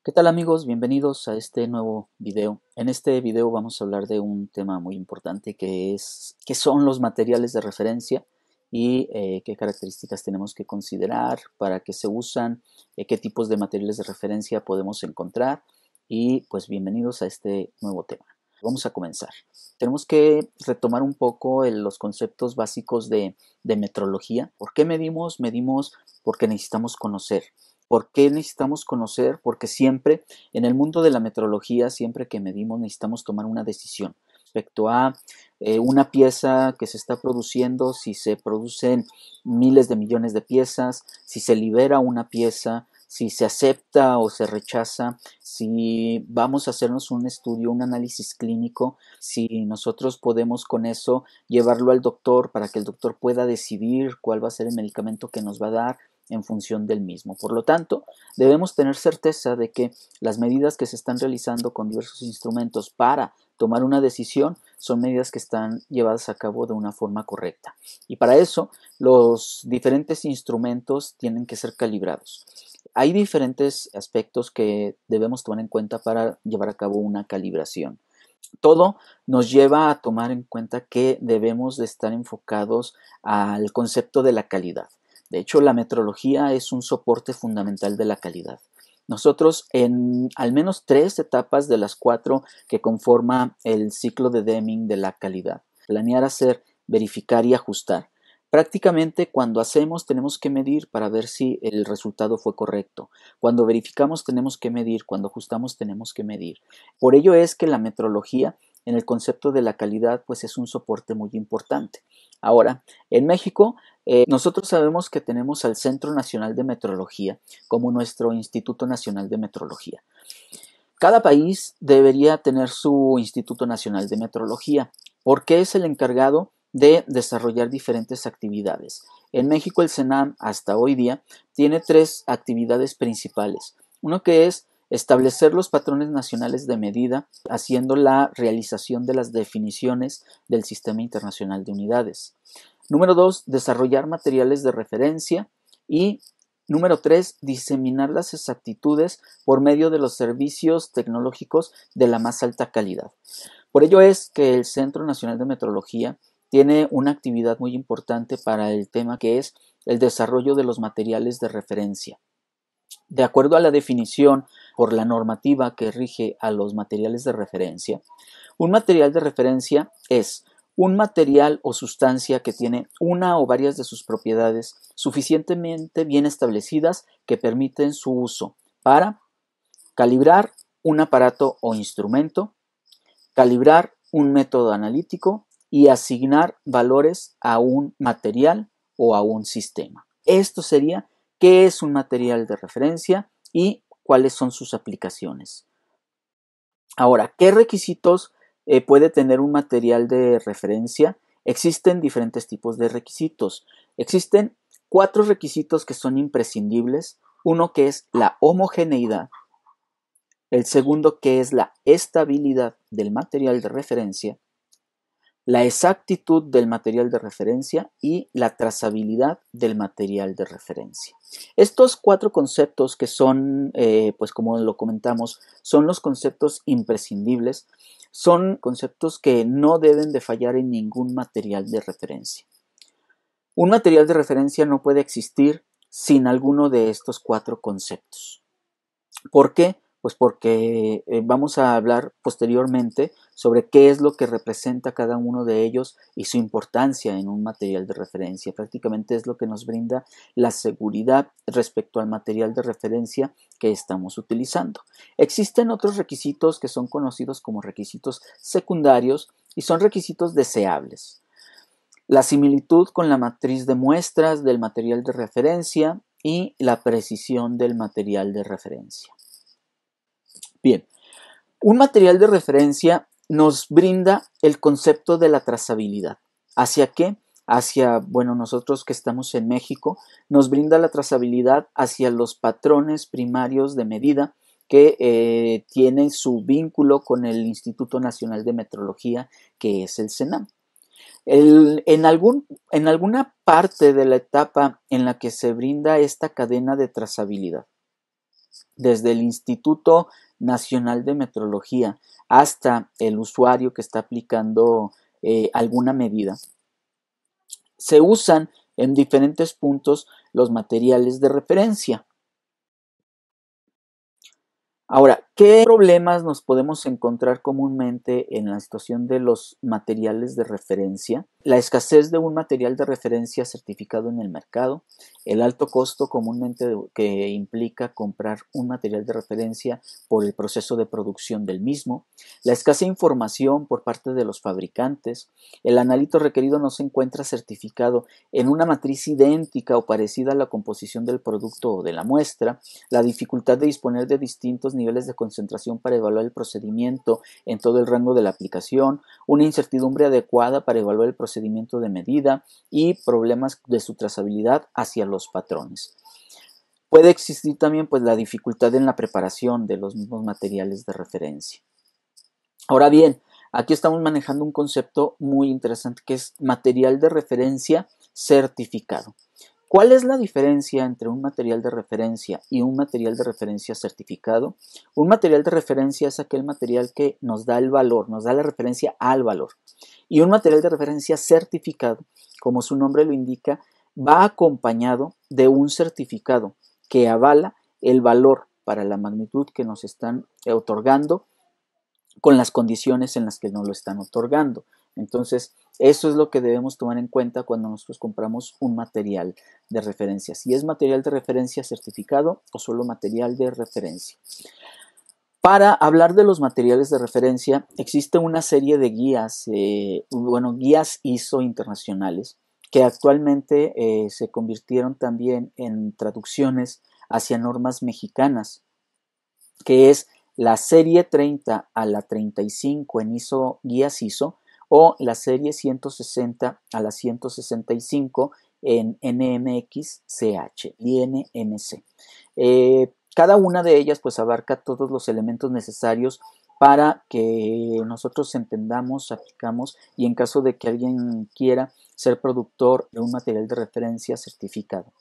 ¿Qué tal amigos? Bienvenidos a este nuevo video. En este video vamos a hablar de un tema muy importante que es qué son los materiales de referencia y qué características tenemos que considerar, para qué se usan, qué tipos de materiales de referencia podemos encontrar y pues bienvenidos a este nuevo tema. Vamos a comenzar. Tenemos que retomar un poco los conceptos básicos de metrología. ¿Por qué medimos? Medimos porque necesitamos conocer. ¿Por qué necesitamos conocer? Porque siempre en el mundo de la metrología, siempre que medimos necesitamos tomar una decisión respecto a una pieza que se está produciendo, si se producen miles de millones de piezas, si se libera una pieza, si se acepta o se rechaza, si vamos a hacernos un estudio, un análisis clínico, si nosotros podemos con eso llevarlo al doctor para que el doctor pueda decidir cuál va a ser el medicamento que nos va a dar en función del mismo. Por lo tanto, debemos tener certeza de que las medidas que se están realizando con diversos instrumentos para tomar una decisión son medidas que están llevadas a cabo de una forma correcta. Y para eso, los diferentes instrumentos tienen que ser calibrados. Hay diferentes aspectos que debemos tomar en cuenta para llevar a cabo una calibración. Todo nos lleva a tomar en cuenta que debemos de estar enfocados al concepto de la calidad. De hecho, la metrología es un soporte fundamental de la calidad. Nosotros en al menos 3 etapas de las 4 que conforma el ciclo de Deming de la calidad: planear, hacer, verificar y ajustar. Prácticamente cuando hacemos tenemos que medir para ver si el resultado fue correcto. Cuando verificamos tenemos que medir, cuando ajustamos tenemos que medir. Por ello es que la metrología en el concepto de la calidad pues es un soporte muy importante. Ahora, en México nosotros sabemos que tenemos al Centro Nacional de Metrología como nuestro Instituto Nacional de Metrología. Cada país debería tener su Instituto Nacional de Metrología porque es el encargado de desarrollar diferentes actividades. En México el CENAM hasta hoy día tiene 3 actividades principales. Uno que es establecer los patrones nacionales de medida, haciendo la realización de las definiciones del Sistema Internacional de Unidades. Número 2, desarrollar materiales de referencia. Y número 3, diseminar las exactitudes por medio de los servicios tecnológicos de la más alta calidad. Por ello es que el Centro Nacional de Metrología tiene una actividad muy importante para el tema que es el desarrollo de los materiales de referencia. De acuerdo a la definición por la normativa que rige a los materiales de referencia, un material de referencia es un material o sustancia que tiene una o varias de sus propiedades suficientemente bien establecidas que permiten su uso para calibrar un aparato o instrumento, calibrar un método analítico y asignar valores a un material o a un sistema. Esto sería qué es un material de referencia y cuáles son sus aplicaciones. Ahora, ¿qué requisitos puede tener un material de referencia? Existen diferentes tipos de requisitos. Existen 4 requisitos que son imprescindibles. Uno que es la homogeneidad, el segundo que es la estabilidad del material de referencia, la exactitud del material de referencia y la trazabilidad del material de referencia. Estos 4 conceptos que son, pues como lo comentamos, son los conceptos imprescindibles, son conceptos que no deben de fallar en ningún material de referencia. Un material de referencia no puede existir sin alguno de estos 4 conceptos. ¿Por qué? Pues porque vamos a hablar posteriormente sobre qué es lo que representa cada uno de ellos y su importancia en un material de referencia. Prácticamente es lo que nos brinda la seguridad respecto al material de referencia que estamos utilizando. Existen otros requisitos que son conocidos como requisitos secundarios y son requisitos deseables. La similitud con la matriz de muestras del material de referencia y la precisión del material de referencia. Bien, un material de referencia nos brinda el concepto de la trazabilidad. ¿Hacia qué? Hacia, bueno, nosotros que estamos en México, nos brinda la trazabilidad hacia los patrones primarios de medida que tienen su vínculo con el Instituto Nacional de Metrología, que es el CENAM. En alguna parte de la etapa en la que se brinda esta cadena de trazabilidad, desde el Instituto Nacional de Metrología hasta el usuario que está aplicando alguna medida, se usan en diferentes puntos los materiales de referencia. Ahora, ¿qué problemas nos podemos encontrar comúnmente en la situación de los materiales de referencia? La escasez de un material de referencia certificado en el mercado, el alto costo comúnmente que implica comprar un material de referencia por el proceso de producción del mismo, la escasa información por parte de los fabricantes, el analito requerido no se encuentra certificado en una matriz idéntica o parecida a la composición del producto o de la muestra, la dificultad de disponer de distintos niveles de concentración para evaluar el procedimiento en todo el rango de la aplicación, una incertidumbre adecuada para evaluar el procedimiento de medida y problemas de su trazabilidad hacia los patrones. Puede existir también pues la dificultad en la preparación de los mismos materiales de referencia. Ahora bien, aquí estamos manejando un concepto muy interesante que es material de referencia certificado. ¿Cuál es la diferencia entre un material de referencia y un material de referencia certificado? Un material de referencia es aquel material que nos da el valor, nos da la referencia al valor. Y un material de referencia certificado, como su nombre lo indica, va acompañado de un certificado que avala el valor para la magnitud que nos están otorgando con las condiciones en las que nos lo están otorgando. Entonces, eso es lo que debemos tomar en cuenta cuando nosotros compramos un material de referencia. Si es material de referencia certificado o solo material de referencia. Para hablar de los materiales de referencia, existe una serie de guías, guías ISO internacionales, que actualmente se convirtieron también en traducciones hacia normas mexicanas, que es la serie 30 a la 35 en ISO, guías ISO, o la serie 160 a la 165 en NMX-CH y NMC. Cada una de ellas pues abarca todos los elementos necesarios para que nosotros entendamos, aplicamos y en caso de que alguien quiera ser productor de un material de referencia certificado.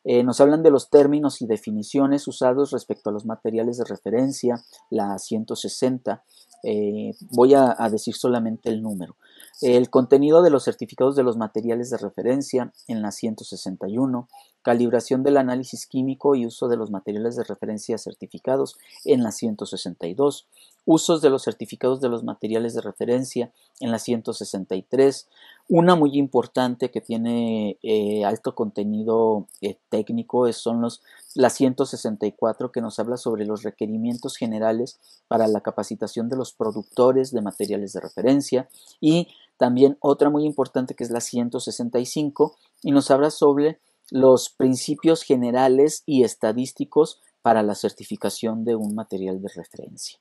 Nos hablan de los términos y definiciones usados respecto a los materiales de referencia, la 160. Voy a decir solamente el número. El contenido de los certificados de los materiales de referencia en la 161. Calibración del análisis químico y uso de los materiales de referencia certificados en la 162. Usos de los certificados de los materiales de referencia en la 163. Una muy importante que tiene alto contenido técnico son la 164, que nos habla sobre los requerimientos generales para la capacitación de los productores de materiales de referencia, y también otra muy importante que es la 165 y nos habla sobre los principios generales y estadísticos para la certificación de un material de referencia.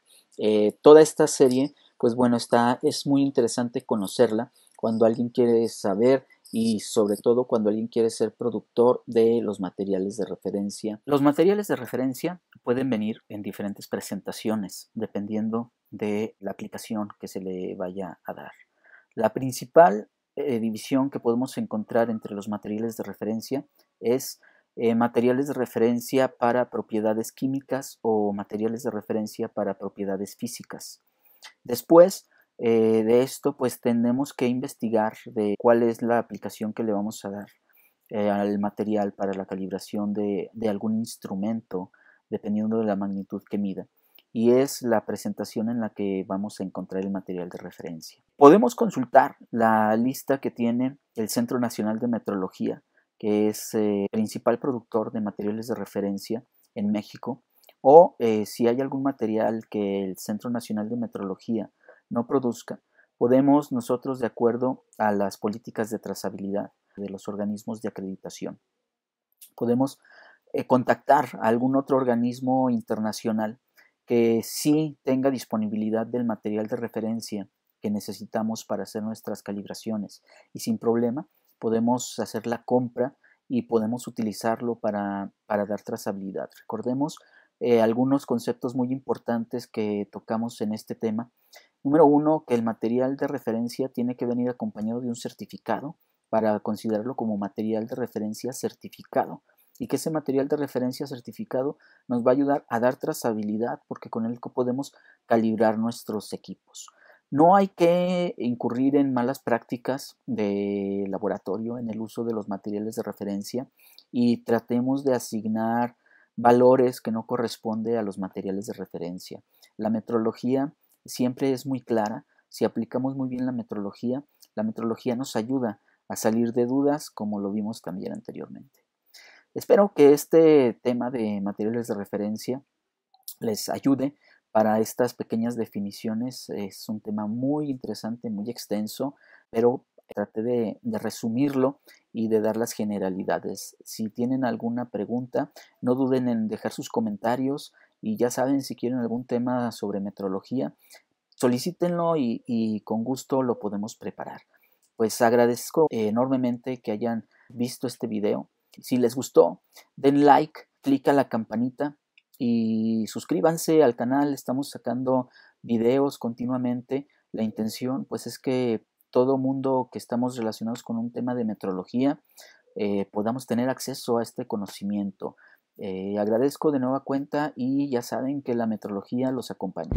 Toda esta serie, pues bueno, es muy interesante conocerla cuando alguien quiere saber y sobre todo cuando alguien quiere ser productor de los materiales de referencia. Los materiales de referencia pueden venir en diferentes presentaciones dependiendo de la aplicación que se le vaya a dar. La principal división que podemos encontrar entre los materiales de referencia es materiales de referencia para propiedades químicas o materiales de referencia para propiedades físicas. Después de esto, pues tenemos que investigar de cuál es la aplicación que le vamos a dar al material para la calibración de algún instrumento, dependiendo de la magnitud que mida. Y es la presentación en la que vamos a encontrar el material de referencia. Podemos consultar la lista que tiene el Centro Nacional de Metrología, que es el principal productor de materiales de referencia en México, o si hay algún material que el Centro Nacional de Metrología no produzca, podemos nosotros, de acuerdo a las políticas de trazabilidad de los organismos de acreditación, podemos contactar a algún otro organismo internacional que sí tenga disponibilidad del material de referencia que necesitamos para hacer nuestras calibraciones, y sin problema podemos hacer la compra y podemos utilizarlo para dar trazabilidad. Recordemos algunos conceptos muy importantes que tocamos en este tema. Número uno, que el material de referencia tiene que venir acompañado de un certificado para considerarlo como material de referencia certificado. y que ese material de referencia certificado nos va a ayudar a dar trazabilidad porque con él podemos calibrar nuestros equipos. No hay que incurrir en malas prácticas de laboratorio en el uso de los materiales de referencia y tratemos de asignar valores que no corresponden a los materiales de referencia. La metrología siempre es muy clara. Si aplicamos muy bien la metrología nos ayuda a salir de dudas, como lo vimos también anteriormente. Espero que este tema de materiales de referencia les ayude para estas pequeñas definiciones. Es un tema muy interesante, muy extenso, pero traté de resumirlo y de dar las generalidades. Si tienen alguna pregunta, no duden en dejar sus comentarios y ya saben, si quieren algún tema sobre metrología, solicítenlo y con gusto lo podemos preparar. Pues agradezco enormemente que hayan visto este video. Si les gustó, den like, clic a la campanita y suscríbanse al canal. Estamos sacando videos continuamente. La intención pues es que todo mundo que estamos relacionados con un tema de metrología podamos tener acceso a este conocimiento. Agradezco de nueva cuenta y ya saben que la metrología los acompaña.